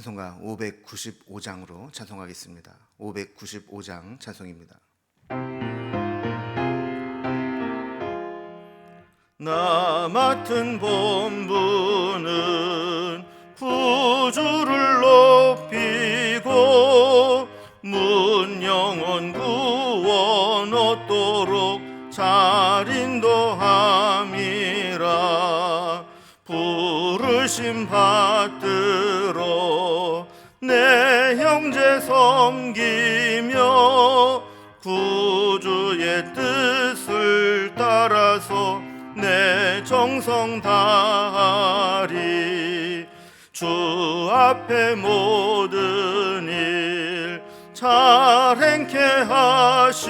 찬송가 595장으로 찬송하겠습니다. 595장 찬송입니다. 나 맡은 본분은 구주를 높이고 문 영혼 구원 얻도록 잘 인도함이라. 부르심 받들어 내 형제 섬기며 구주의 뜻을 따라서 내 정성 다하리. 주 앞에 모든 일 잘 행케 하시고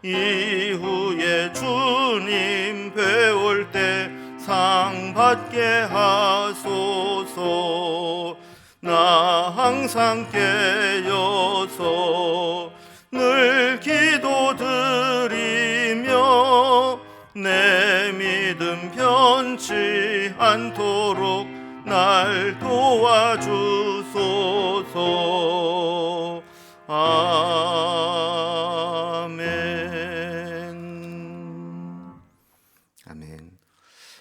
이후에 주님 배울 때 상 받게 하소서. 나 항상 깨어서 늘 기도드리며 내 믿음 변치 않도록 날 도와주소서. 아멘. 아멘.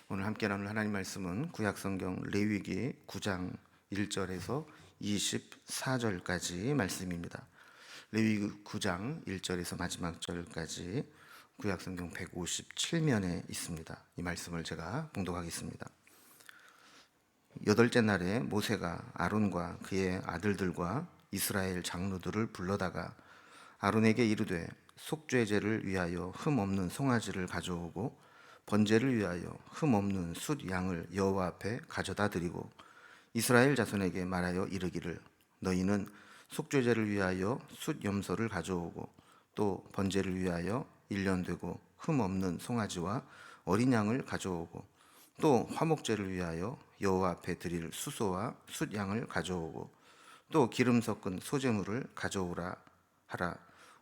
오늘 함께 나눌 하나님 말씀은 구약성경 레위기 9장 1절에서 24절까지 말씀입니다. 레위기 9장 1절에서 마지막 절까지 구약성경 157면에 있습니다. 이 말씀을 제가 봉독하겠습니다. 여덟째 날에 모세가 아론과 그의 아들들과 이스라엘 장로들을 불러다가 아론에게 이르되 속죄제를 위하여 흠 없는 송아지를 가져오고 번제를 위하여 흠 없는 숫 양을 여호와 앞에 가져다 드리고 이스라엘 자손에게 말하여 이르기를 너희는 속죄제를 위하여 숫 염소를 가져오고 또 번제를 위하여 1년 되고 흠 없는 송아지와 어린 양을 가져오고 또 화목제를 위하여 여호와 앞에 드릴 수소와 숫 양을 가져오고 또 기름 섞은 소제물을 가져오라 하라.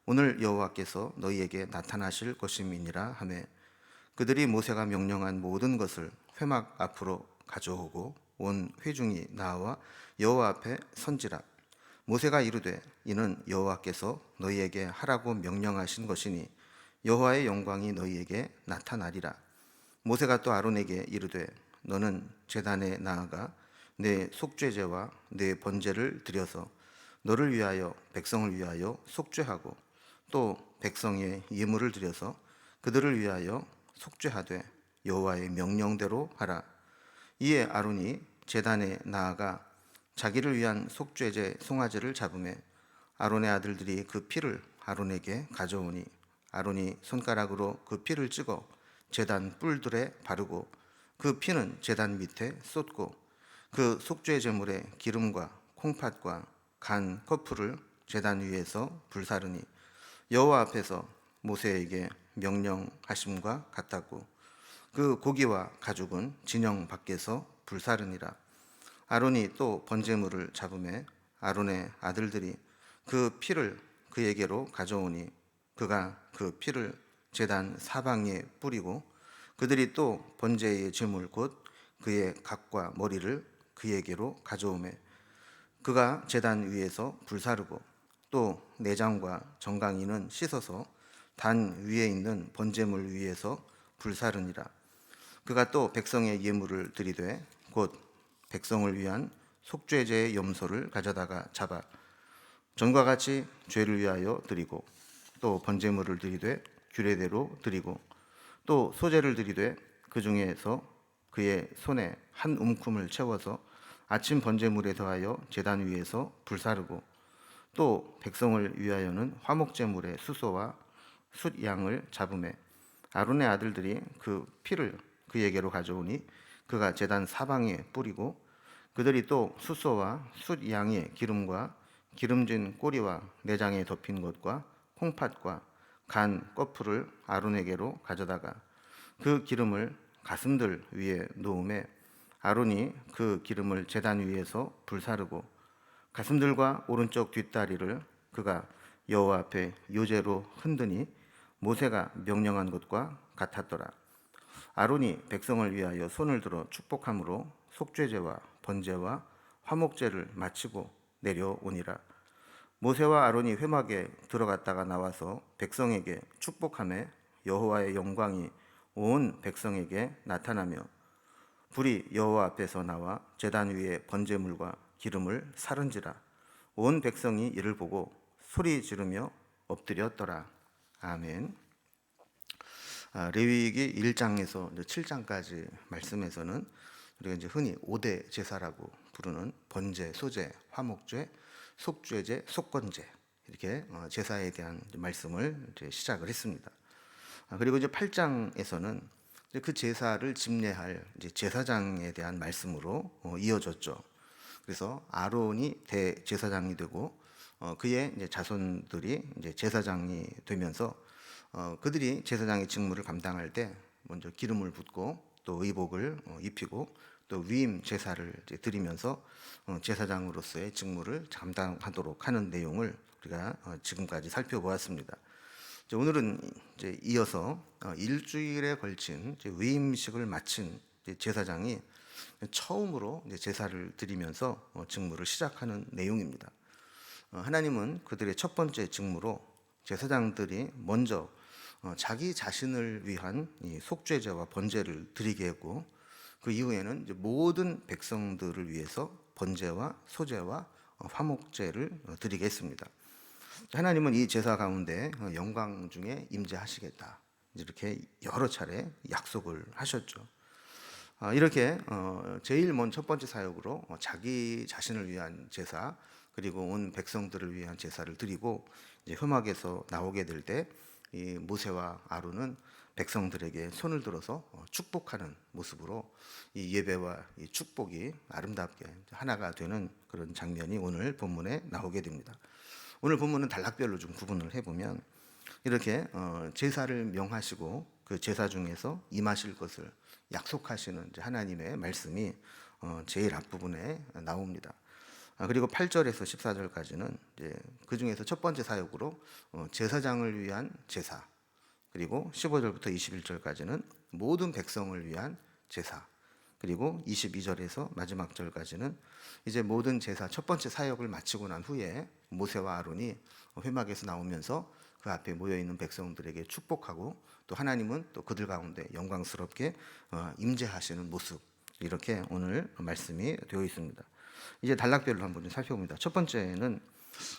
오늘 여호와께서 너희에게 나타나실 것임이니라 하매 그들이 모세가 명령한 모든 것을 회막 앞으로 가져오고 온 회중이 나와 여호와 앞에 선지라. 모세가 이르되 이는 여호와께서 너희에게 하라고 명령하신 것이니 여호와의 영광이 너희에게 나타나리라. 모세가 또 아론에게 이르되 너는 제단에 나아가 내 속죄제와 내 번제를 드려서 너를 위하여 백성을 위하여 속죄하고 또 백성의 예물을 드려서 그들을 위하여 속죄하되 여호와의 명령대로 하라. 이에 아론이 제단에 나아가 자기를 위한 속죄제 송아지를 잡으매 아론의 아들들이 그 피를 아론에게 가져오니 아론이 손가락으로 그 피를 찍어 제단 뿔들에 바르고 그 피는 제단 밑에 쏟고 그 속죄 제물의 기름과 콩팥과 간 커플을 제단 위에서 불사르니 여호와 앞에서 모세에게 명령하심과 같았고 그 고기와 가죽은 진영 밖에서 불사르니라. 아론이 또 번제물을 잡으매 아론의 아들들이 그 피를 그에게로 가져오니 그가 그 피를 제단 사방에 뿌리고 그들이 또 번제의 제물 곧 그의 각과 머리를 그에게로 가져오매 그가 제단 위에서 불사르고 또 내장과 정강이는 씻어서 단 위에 있는 번제물 위에서 불사르니라. 그가 또 백성의 예물을 드리되 곧 백성을 위한 속죄제의 염소를 가져다가 잡아 전과 같이 죄를 위하여 드리고 또 번제물을 드리되 규례대로 드리고 또 소제를 드리되 그 중에서 그의 손에 한 움큼을 채워서 아침 번제물에 더하여 제단 위에서 불사르고 또 백성을 위하여는 화목제물의 수소와 숫 양을 잡으매 아론의 아들들이 그 피를 그에게로 가져오니 그가 제단 사방에 뿌리고 그들이 또 수소와 숫 양의 기름과 기름진 꼬리와 내장에 덮인 것과 콩팥과 간 커플을 아론에게로 가져다가 그 기름을 가슴들 위에 놓음에 아론이 그 기름을 제단 위에서 불사르고 가슴들과 오른쪽 뒷다리를 그가 여호와 앞에 요제로 흔드니 모세가 명령한 것과 같았더라. 아론이 백성을 위하여 손을 들어 축복함으로 속죄제와 번제와 화목제를 마치고 내려오니라. 모세와 아론이 회막에 들어갔다가 나와서 백성에게 축복하며 여호와의 영광이 온 백성에게 나타나며 불이 여호와 앞에서 나와 제단 위에 번제물과 기름을 사른지라. 온 백성이 이를 보고 소리 지르며 엎드렸더라. 아멘. 레위기 1장에서 7장까지 말씀에서는 우리가 이제 흔히 5대 제사라고 부르는 번제, 소제, 화목제, 속죄제, 속건제, 이렇게 제사에 대한 말씀을 이제 시작을 했습니다. 그리고 이제 8장에서는 그 제사를 집례할 이제 제사장에 대한 말씀으로 이어졌죠. 그래서 아론이 대제사장이 되고 그의 이제 자손들이 이제 제사장이 되면서 그들이 제사장의 직무를 감당할 때 먼저 기름을 붓고 또 의복을 입히고 또 위임 제사를 이제 드리면서 제사장으로서의 직무를 감당하도록 하는 내용을 우리가 지금까지 살펴보았습니다. 오늘은 이제 이어서 일주일에 걸친 위임식을 마친 제사장이 처음으로 이제 제사를 드리면서 직무를 시작하는 내용입니다. 하나님은 그들의 첫 번째 직무로 제사장들이 먼저 자기 자신을 위한 이 속죄제와 번제를 드리게 했고, 그 이후에는 이제 모든 백성들을 위해서 번제와 소제와 화목제를 드리게 했습니다. 하나님은 이 제사 가운데 영광 중에 임재하시겠다, 이렇게 여러 차례 약속을 하셨죠. 이렇게 제일 먼저 첫 번째 사역으로 자기 자신을 위한 제사, 그리고 온 백성들을 위한 제사를 드리고 이제 회막에서 나오게 될 때 이 모세와 아론은 백성들에게 손을 들어서 축복하는 모습으로 이 예배와 이 축복이 아름답게 하나가 되는 그런 장면이 오늘 본문에 나오게 됩니다. 오늘 본문은 단락별로 좀 구분을 해보면 이렇게 제사를 명하시고 그 제사 중에서 임하실 것을 약속하시는 하나님의 말씀이 제일 앞부분에 나옵니다. 그리고 8절에서 14절까지는 이제 그 중에서 첫 번째 사역으로 제사장을 위한 제사, 그리고 15절부터 21절까지는 모든 백성을 위한 제사, 그리고 22절에서 마지막 절까지는 이제 모든 제사 첫 번째 사역을 마치고 난 후에 모세와 아론이 회막에서 나오면서 그 앞에 모여 있는 백성들에게 축복하고 또 하나님은 또 그들 가운데 영광스럽게 임재하시는 모습, 이렇게 오늘 말씀이 되어 있습니다. 이제 단락별로 한번 살펴봅니다. 첫 번째는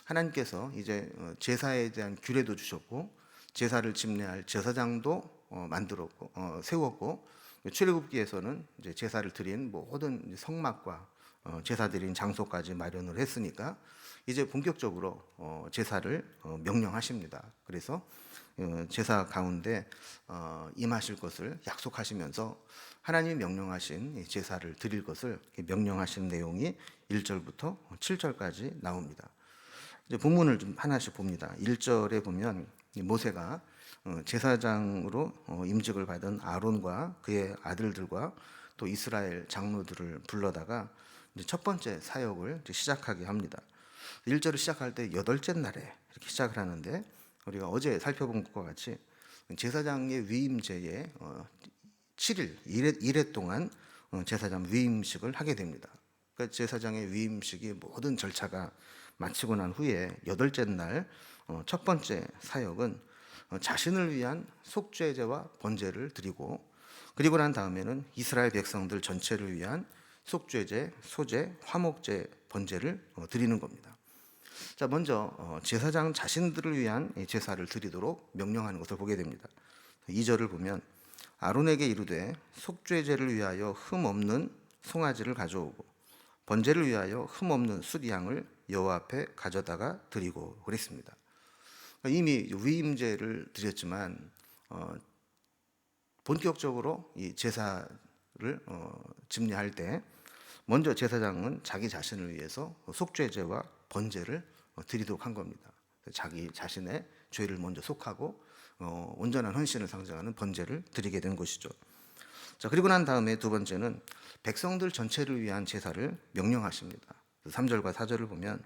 하나님께서 이제 제사에 대한 규례도 주셨고 제사를 집례할 제사장도 만들었고 세웠고, 출애굽기에서는 이제 제사를 드린 모든 성막과 제사 드린 장소까지 마련을 했으니까 이제 본격적으로 제사를 명령하십니다. 그래서 제사 가운데 임하실 것을 약속하시면서 하나님이 명령하신 제사를 드릴 것을 명령하신 내용이 1절부터 7절까지 나옵니다. 이제 본문을 좀 하나씩 봅니다. 1절에 보면 모세가 제사장으로 임직을 받은 아론과 그의 아들들과 또 이스라엘 장로들을 불러다가 이제 첫 번째 사역을 시작하게 합니다. 1절을 시작할 때 여덟째 날에 이렇게 시작을 하는데, 우리가 어제 살펴본 것과 같이 제사장의 위임제에 7일, 1회 동안 제사장 위임식을 하게 됩니다. 그러니까 제사장의 위임식이 모든 절차가 마치고 난 후에 여덟째 날 첫 번째 사역은 자신을 위한 속죄제와 번제를 드리고, 그리고 난 다음에는 이스라엘 백성들 전체를 위한 속죄제, 소제, 화목제, 번제를 드리는 겁니다. 자, 먼저 제사장 자신들을 위한 제사를 드리도록 명령하는 것을 보게 됩니다. 2절을 보면 아론에게 이르되 속죄제를 위하여 흠 없는 송아지를 가져오고 번제를 위하여 흠 없는 숫양을 여호와 앞에 가져다가 드리고 그랬습니다. 이미 위임제를 드렸지만 본격적으로 이 제사를 집례할 때 먼저 제사장은 자기 자신을 위해서 속죄제와 번제를 드리도록 한 겁니다. 자기 자신의 죄를 먼저 속하고 온전한 헌신을 상징하는 번제를 드리게 된 것이죠. 자, 그리고 난 다음에 두 번째는 백성들 전체를 위한 제사를 명령하십니다. 3절과 4절을 보면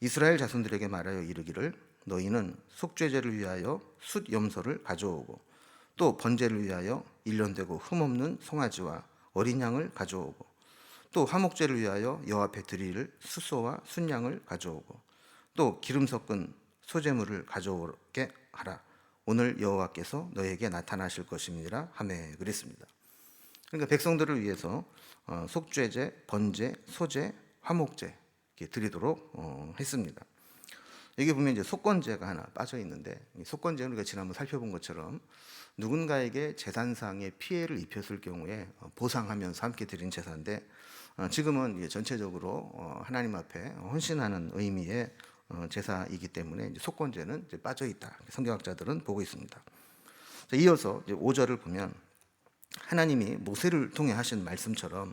이스라엘 자손들에게 말하여 이르기를 너희는 속죄제를 위하여 숫 염소를 가져오고 또 번제를 위하여 일년되고 흠없는 송아지와 어린 양을 가져오고 또 화목제를 위하여 여호와 앞에 드릴 수소와 순양을 가져오고 또 기름 섞은 소제물을 가져오게 하라. 오늘 여호와께서 너에게 나타나실 것임이니라 하매 그랬습니다. 그러니까 백성들을 위해서 속죄제, 번제, 소제, 화목제 이렇게 드리도록 했습니다. 여기 보면 이제 속건제가 하나 빠져 있는데, 이 속건제는 우리가 지난번 살펴본 것처럼 누군가에게 재산상의 피해를 입혔을 경우에 보상하면서 함께 드린 제사인데, 지금은 전체적으로 하나님 앞에 헌신하는 의미의 제사이기 때문에 이제 속건제는 이제 빠져 있다. 성경학자들은 보고 있습니다. 자, 이어서 이제 5절을 보면 하나님이 모세를 통해 하신 말씀처럼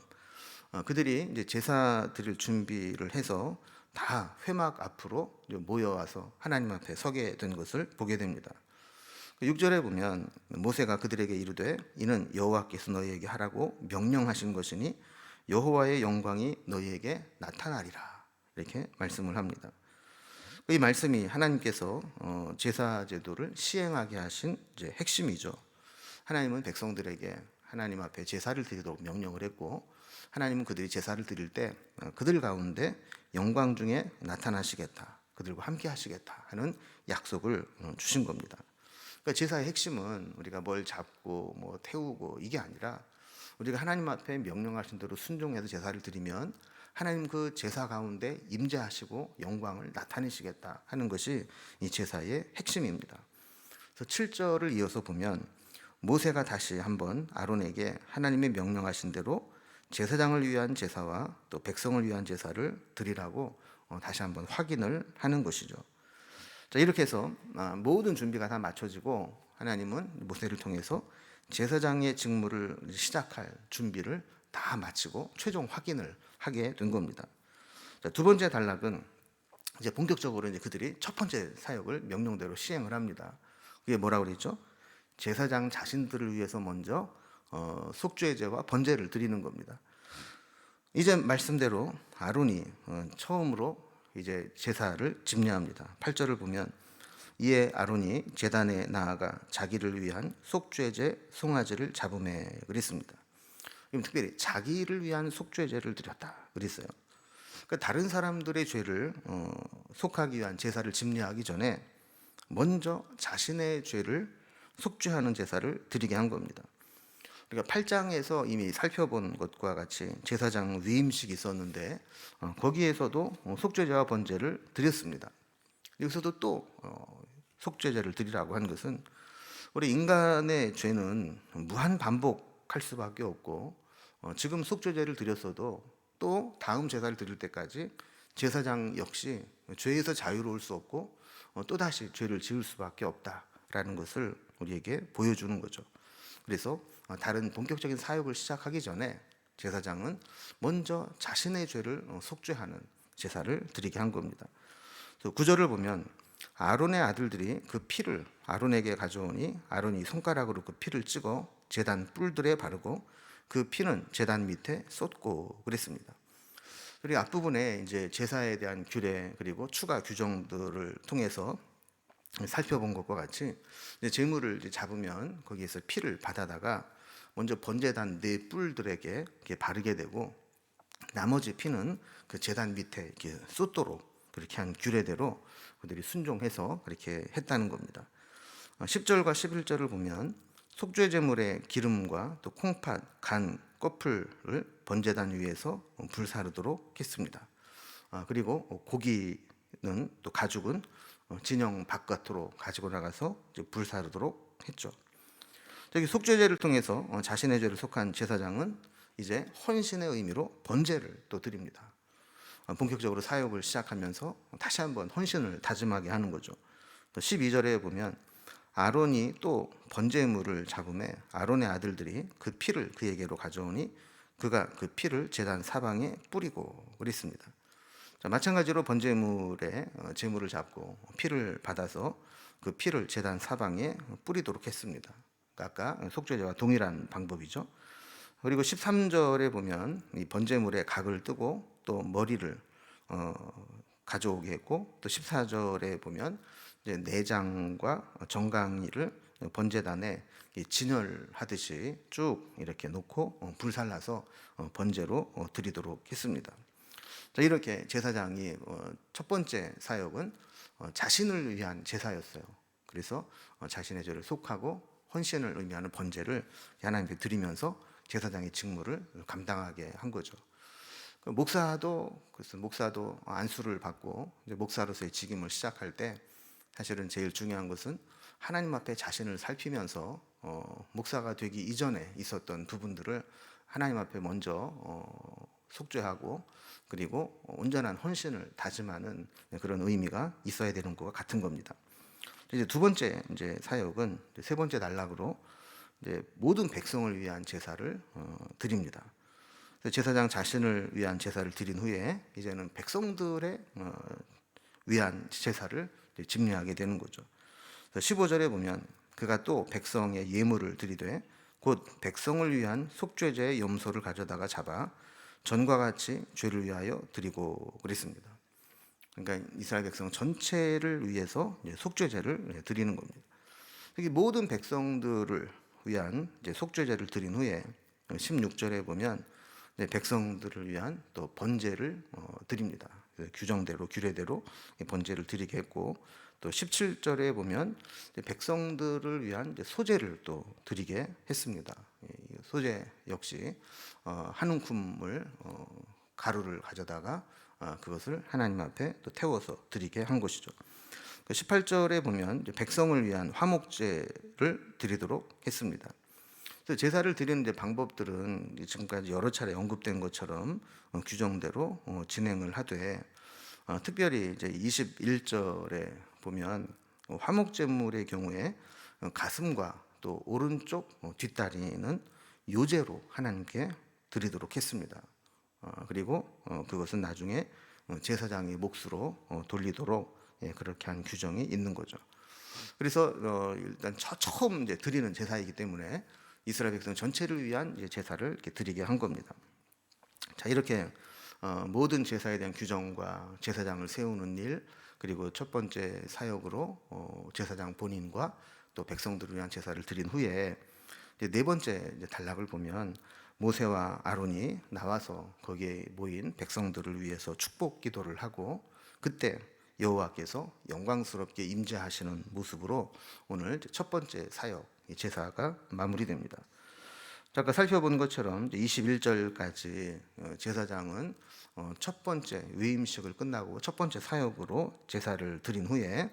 그들이 이제 제사 드릴 준비를 해서 다 회막 앞으로 모여와서 하나님 앞에 서게 된 것을 보게 됩니다. 6절에 보면 모세가 그들에게 이르되 이는 여호와께서 너희에게 하라고 명령하신 것이니 여호와의 영광이 너희에게 나타나리라, 이렇게 말씀을 합니다. 이 말씀이 하나님께서 제사 제도를 시행하게 하신 이제 핵심이죠. 하나님은 백성들에게 하나님 앞에 제사를 드리도록 명령을 했고, 하나님은 그들이 제사를 드릴 때 그들 가운데 영광 중에 나타나시겠다, 그들과 함께 하시겠다 하는 약속을 주신 겁니다. 그러니까 제사의 핵심은 우리가 뭘 잡고 뭐 태우고 이게 아니라, 우리가 하나님 앞에 명령하신 대로 순종해서 제사를 드리면 하나님 그 제사 가운데 임재하시고 영광을 나타내시겠다 하는 것이 이 제사의 핵심입니다. 그래서 7절을 이어서 보면 모세가 다시 한번 아론에게 하나님의 명령하신 대로 제사장을 위한 제사와 또 백성을 위한 제사를 드리라고 다시 한번 확인을 하는 것이죠. 자, 이렇게 해서 모든 준비가 다 마쳐지고 하나님은 모세를 통해서 제사장의 직무를 시작할 준비를 다 마치고 최종 확인을 하게 된 겁니다. 자, 두 번째 단락은 이제 본격적으로 이제 그들이 첫 번째 사역을 명령대로 시행을 합니다. 그게 뭐라고 그랬죠? 제사장 자신들을 위해서 먼저 속죄제와 번제를 드리는 겁니다. 이제 말씀대로 아론이 처음으로 이제 제사를 집례합니다. 8절을 보면 이에 아론이 제단에 나아가 자기를 위한 속죄제 송아지를 잡음에 그랬습니다. 특별히 자기를 위한 속죄제를 드렸다 그랬어요. 그러니까 다른 사람들의 죄를 속하기 위한 제사를 집례하기 전에 먼저 자신의 죄를 속죄하는 제사를 드리게 한 겁니다. 그러니까 8장에서 이미 살펴본 것과 같이 제사장 위임식이 있었는데 거기에서도 속죄제와 번제를 드렸습니다. 여기서도 또 속죄제를 드리라고 한 것은 우리 인간의 죄는 무한 반복할 수밖에 없고, 지금 속죄제를 드렸어도 또 다음 제사를 드릴 때까지 제사장 역시 죄에서 자유로울 수 없고 또다시 죄를 지을 수밖에 없다라는 것을 우리에게 보여주는 거죠. 그래서 다른 본격적인 사역을 시작하기 전에 제사장은 먼저 자신의 죄를 속죄하는 제사를 드리게 한 겁니다. 9절을 보면 아론의 아들들이 그 피를 아론에게 가져오니 아론이 손가락으로 그 피를 찍어 제단 뿔들에 바르고 그 피는 제단 밑에 쏟고 그랬습니다. 그리고 앞부분에 이제 제사에 대한 규례 그리고 추가 규정들을 통해서 살펴본 것과 같이 제물을 잡으면 거기에서 피를 받아다가 먼저 번제단 네 뿔들에게 이렇게 바르게 되고, 나머지 피는 그 제단 밑에 이렇게 쏟도록 그렇게 한 규례대로 그들이 순종해서 그렇게 했다는 겁니다. 10절과 11절을 보면 속죄 제물의 기름과 또 콩팥, 간, 껍풀을 번제단 위에서 불사르도록 했습니다. 그리고 고기는 또 가죽은 진영 바깥으로 가지고 나가서 불사르도록 했죠. 저기 속죄제를 통해서 자신의 죄를 속한 제사장은 이제 헌신의 의미로 번제를 또 드립니다. 본격적으로 사역을 시작하면서 다시 한번 헌신을 다짐하게 하는 거죠. 또 12절에 보면 아론이 또 번제물을 잡음에 아론의 아들들이 그 피를 그에게로 가져오니 그가 그 피를 제단 사방에 뿌리고 그랬습니다. 자, 마찬가지로 번제물에 제물을 잡고 피를 받아서 그 피를 제단 사방에 뿌리도록 했습니다. 아까 속죄제와 동일한 방법이죠. 그리고 13절에 보면 이 번제물에 각을 뜨고 또 머리를 가져오게 했고, 또 14절에 보면 이제 내장과 정강이를 번제단에 진열하듯이 쭉 이렇게 놓고 불살라서 번제로 드리도록 했습니다. 자, 이렇게 제사장이 첫 번째 사역은 자신을 위한 제사였어요. 그래서 자신의 죄를 속하고 헌신을 의미하는 번제를 하나님께 드리면서 제사장의 직무를 감당하게 한 거죠. 목사도 안수를 받고 이제 목사로서의 직임을 시작할 때 사실은 제일 중요한 것은 하나님 앞에 자신을 살피면서 목사가 되기 이전에 있었던 부분들을 하나님 앞에 먼저 속죄하고 그리고 온전한 헌신을 다짐하는 그런 의미가 있어야 되는 것과 같은 겁니다. 이제 두 번째 이제 사역은 세 번째 단락으로 이제 모든 백성을 위한 제사를 드립니다. 제사장 자신을 위한 제사를 드린 후에 이제는 백성들의 위한 제사를 집례하게 되는 거죠. 15절에 보면 그가 또 백성의 예물을 드리되 곧 백성을 위한 속죄제의 염소를 가져다가 잡아 전과 같이 죄를 위하여 드리고 그랬습니다. 그러니까 이스라엘 백성 전체를 위해서 속죄제를 드리는 겁니다. 여기 모든 백성들을 위한 속죄제를 드린 후에 16절에 보면 백성들을 위한 또 번제를 드립니다. 규정대로 규례대로 번제를 드리게 했고 또 17절에 보면 백성들을 위한 소제를 또 드리게 했습니다. 소제 역시 한 움큼을 가루를 가져다가 그것을 하나님 앞에 또 태워서 드리게 한 것이죠. 18절에 보면 백성을 위한 화목제를 드리도록 했습니다. 제사를 드리는 방법들은 지금까지 여러 차례 언급된 것처럼 규정대로 진행을 하되 특별히 이제 21절에 보면 화목제물의 경우에 가슴과 또 오른쪽 뒷다리는 요제로 하나님께 드리도록 했습니다. 그리고 그것은 나중에 제사장의 몫으로 돌리도록 그렇게 한 규정이 있는 거죠. 그래서 일단 처음 이제 드리는 제사이기 때문에 이스라엘 백성 전체를 위한 제사를 이렇게 드리게 한 겁니다. 자, 이렇게 모든 제사에 대한 규정과 제사장을 세우는 일, 그리고 첫 번째 사역으로 제사장 본인과 또 백성들을 위한 제사를 드린 후에 이제 네 번째 단락을 보면 모세와 아론이 나와서 거기에 모인 백성들을 위해서 축복 기도를 하고 그때 여호와께서 영광스럽게 임재하시는 모습으로 오늘 첫 번째 사역 제사가 마무리됩니다. 아까 살펴본 것처럼 21절까지 제사장은 첫 번째 위임식을 끝나고 첫 번째 사역으로 제사를 드린 후에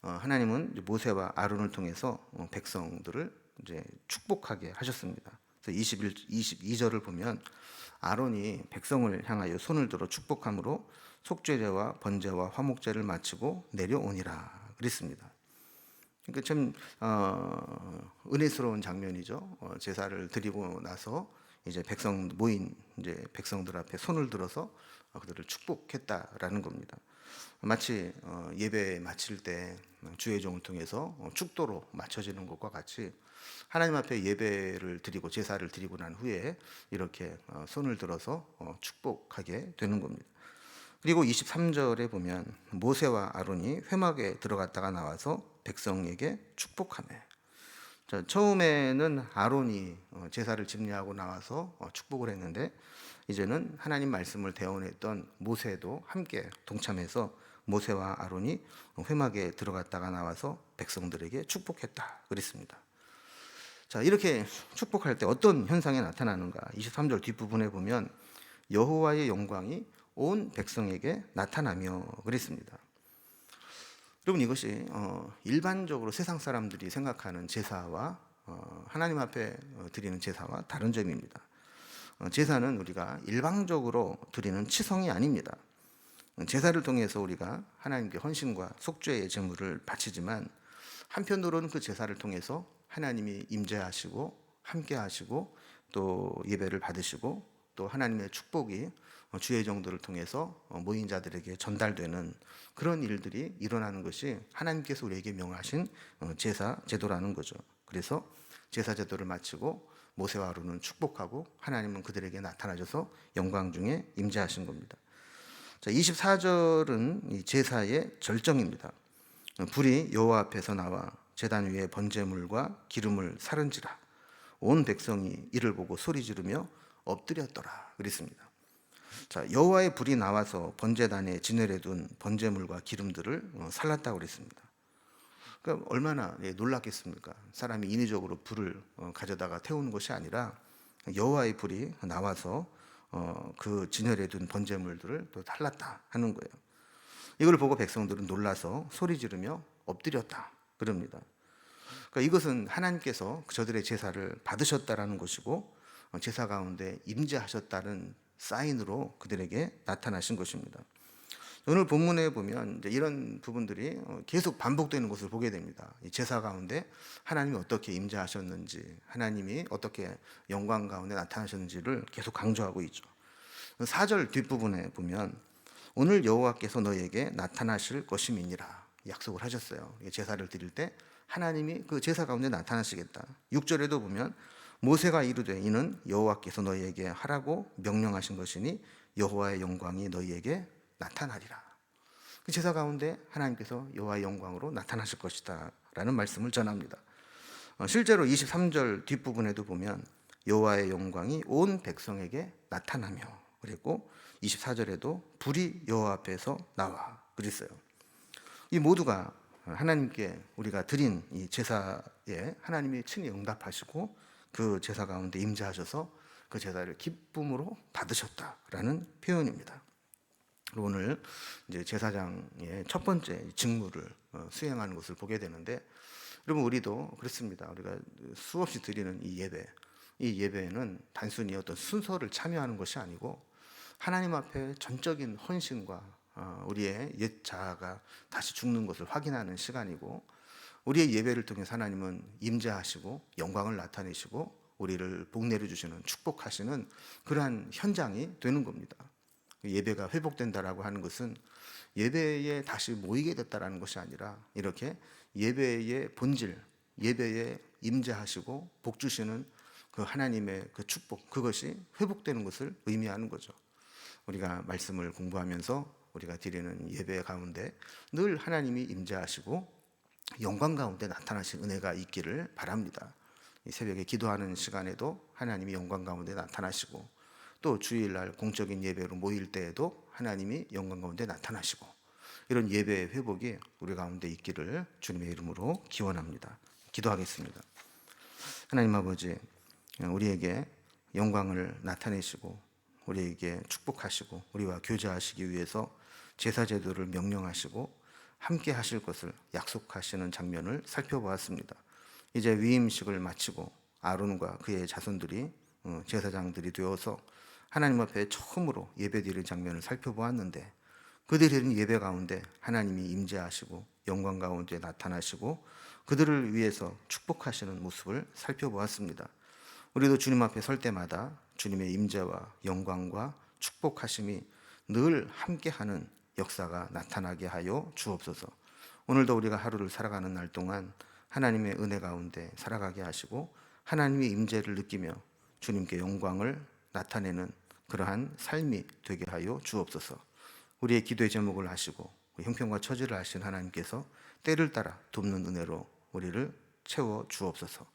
하나님은 모세와 아론을 통해서 백성들을 이제 축복하게 하셨습니다. 그래서 22절을 보면 아론이 백성을 향하여 손을 들어 축복함으로 속죄제와 번제와 화목제를 마치고 내려오니라 그랬습니다. 그러니까 참 은혜스러운 장면이죠. 제사를 드리고 나서 이제 모인 백성들 앞에 손을 들어서 그들을 축복했다라는 겁니다. 마치 예배 마칠 때 주의 종을 통해서 축도로 맞춰지는 것과 같이 하나님 앞에 예배를 드리고 제사를 드리고 난 후에 이렇게 손을 들어서 축복하게 되는 겁니다. 그리고 23절에 보면 모세와 아론이 회막에 들어갔다가 나와서 백성에게 축복하며, 자, 처음에는 아론이 제사를 집례하고 나와서 축복을 했는데 이제는 하나님 말씀을 대언했던 모세도 함께 동참해서 모세와 아론이 회막에 들어갔다가 나와서 백성들에게 축복했다 그랬습니다. 자, 이렇게 축복할 때 어떤 현상이 나타나는가? 23절 뒷부분에 보면 여호와의 영광이 온 백성에게 나타나며 그랬습니다. 여러분, 이것이 일반적으로 세상 사람들이 생각하는 제사와 하나님 앞에 드리는 제사와 다른 점입니다. 제사는 우리가 일방적으로 드리는 치성이 아닙니다. 제사를 통해서 우리가 하나님께 헌신과 속죄의 제물을 바치지만 한편으로는 그 제사를 통해서 하나님이 임재하시고 함께 하시고 또 예배를 받으시고 또 하나님의 축복이 주의 종들을 통해서 모인 자들에게 전달되는 그런 일들이 일어나는 것이 하나님께서 우리에게 명하신 제사 제도라는 거죠. 그래서 제사 제도를 마치고 모세와 아론은 축복하고 하나님은 그들에게 나타나셔서 영광 중에 임재하신 겁니다. 자, 24절은 이 제사의 절정입니다. 불이 여호와 앞에서 나와 제단 위에 번제물과 기름을 사른지라 온 백성이 이를 보고 소리 지르며 엎드렸더라 그랬습니다. 자, 여호와의 불이 나와서 번제단에 진열해 둔 번제물과 기름들을 살랐다고 그랬습니다. 그러니까 얼마나 놀랐겠습니까? 사람이 인위적으로 불을 가져다가 태우는 것이 아니라 여호와의 불이 나와서 그 진열해 둔 번제물들을 또 살랐다 하는 거예요. 이걸 보고 백성들은 놀라서 소리 지르며 엎드렸다 그럽니다. 그러니까 이것은 하나님께서 저들의 제사를 받으셨다라는 것이고 제사 가운데 임재하셨다는 사인으로 그들에게 나타나신 것입니다. 오늘 본문에 보면 이제 이런 부분들이 계속 반복되는 것을 보게 됩니다. 이 제사 가운데 하나님이 어떻게 임재하셨는지, 하나님이 어떻게 영광 가운데 나타나셨는지를 계속 강조하고 있죠. 4절 뒷부분에 보면 오늘 여호와께서 너희에게 나타나실 것임이니라 약속을 하셨어요. 제사를 드릴 때 하나님이 그 제사 가운데 나타나시겠다. 6절에도 보면 모세가 이르되 이는 여호와께서 너희에게 하라고 명령하신 것이니 여호와의 영광이 너희에게 나타나리라. 그 제사 가운데 하나님께서 여호와의 영광으로 나타나실 것이다 라는 말씀을 전합니다. 실제로 23절 뒷부분에도 보면 여호와의 영광이 온 백성에게 나타나며 그리고 24절에도 불이 여호와 앞에서 나와 그랬어요. 이 모두가 하나님께 우리가 드린 이 제사에 하나님이 친히 응답하시고 그 제사 가운데 임재하셔서 그 제사를 기쁨으로 받으셨다라는 표현입니다. 오늘 이제 제사장의 첫 번째 직무를 수행하는 것을 보게 되는데, 여러분 우리도 그렇습니다. 우리가 수없이 드리는 이 예배는 단순히 어떤 순서를 참여하는 것이 아니고 하나님 앞에 전적인 헌신과 우리의 옛 자아가 다시 죽는 것을 확인하는 시간이고, 우리의 예배를 통해서 하나님은 임재하시고 영광을 나타내시고 우리를 복내려 주시는 축복하시는 그러한 현장이 되는 겁니다. 예배가 회복된다라고 하는 것은 예배에 다시 모이게 됐다라는 것이 아니라 이렇게 예배의 본질, 예배에 임재하시고 복 주시는 그 하나님의 그 축복, 그것이 회복되는 것을 의미하는 거죠. 우리가 말씀을 공부하면서 우리가 드리는 예배 가운데 늘 하나님이 임재하시고 영광 가운데 나타나신 은혜가 있기를 바랍니다. 이 새벽에 기도하는 시간에도 하나님이 영광 가운데 나타나시고, 또 주일날 공적인 예배로 모일 때에도 하나님이 영광 가운데 나타나시고, 이런 예배의 회복이 우리 가운데 있기를 주님의 이름으로 기원합니다. 기도하겠습니다. 하나님 아버지, 우리에게 영광을 나타내시고 우리에게 축복하시고 우리와 교제하시기 위해서 제사제도를 명령하시고 함께 하실 것을 약속하시는 장면을 살펴보았습니다. 이제 위임식을 마치고 아론과 그의 자손들이 제사장들이 되어서 하나님 앞에 처음으로 예배드리는 장면을 살펴보았는데, 그들이 드린 예배 가운데 하나님이 임재하시고 영광 가운데 나타나시고 그들을 위해서 축복하시는 모습을 살펴보았습니다. 우리도 주님 앞에 설 때마다 주님의 임재와 영광과 축복하심이 늘 함께하는 역사가 나타나게 하여 주옵소서. 오늘도 우리가 하루를 살아가는 날 동안 하나님의 은혜 가운데 살아가게 하시고 하나님의 임재를 느끼며 주님께 영광을 나타내는 그러한 삶이 되게 하여 주옵소서. 우리의 기도의 제목을 하시고 형편과 처지를 하신 하나님께서 때를 따라 돕는 은혜로 우리를 채워 주옵소서.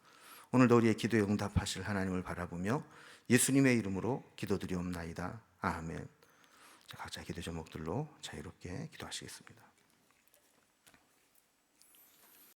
오늘도 우리의 기도에 응답하실 하나님을 바라보며 예수님의 이름으로 기도드리옵나이다. 아멘. 각자 기도 제목들로 자유롭게 기도하시겠습니다.